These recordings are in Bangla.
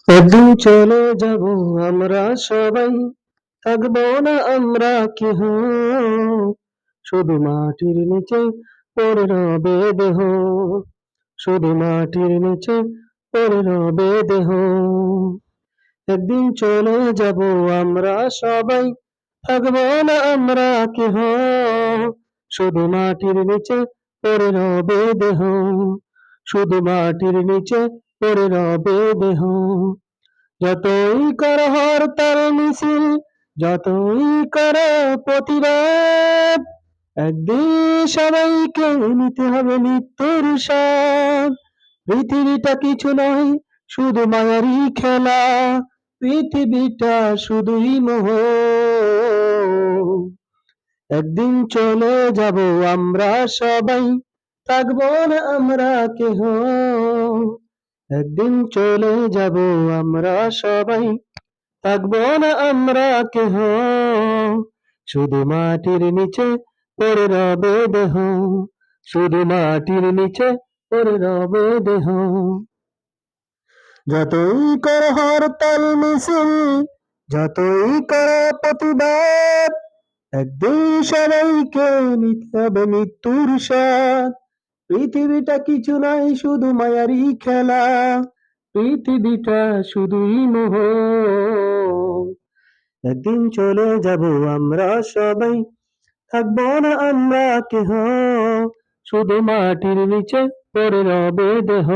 একদিন চলে যাব আমরা সবাই, থাকবো না আমরা কেহ, শুধু মাটির নিচে পড়ে রবে দেহ, শুধু মাটির নিচে পড়ে রবে দেহ। একদিন চলে যাব আমরা সবাই, থাকবো না আমরা কেহ, শুধু মাটির নিচে পড়ে রবে দেহ, শুধু মাটির নিচে পড়ে রবে দেহ। যতই করো হরতাল মিছিল, যতই করো প্রতিবাদ, একদিন সবাইকে নিতে হবে মৃত্যুর স্বাদ। পৃথিবীটা কিছু নয়, শুধু মায়ারই খেলা, পৃথিবীটা শুধুই মোহ। একদিন চলে যাব আমরা সবাই, থাকবো না আমরা কেহ, একদিন চলে যাব আমরা সবাই, থাকবো না আমরা কেহ, শুধু মাটির নিচে পড়ে রবে দেহ, শুধু মাটির নিচে পড়ে রবে দেহ। যতই কর হরতাল মিছিল, যতই কর প্রতিবাদ, একদিন সবাইকে নিতে হবে মৃত্যুর স্বাদ। পৃথিবীটা কিছু নাই, শুধু মায়ারই খেলা, পৃথিবীটা শুধুই মোহ। একদিন চলে যাব আমরা সবাই, থাকবো না আমরা কেহ, শুধু মাটির নিচে পড়ে রবে দেহ,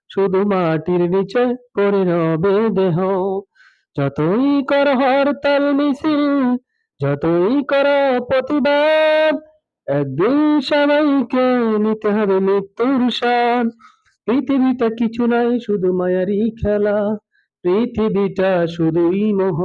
শুধু মাটির নিচে পড়ে রবে দেহ। যতই কর হরতাল মিছিল, যতই কর প্রতিবাদ, একদিন সবাইকে নিতে হবে মৃত্যুর স্বাদ। পৃথিবীটা কিছু নাই, শুধু মায়ারই খেলা, পৃথিবীটা শুধুই মোহ।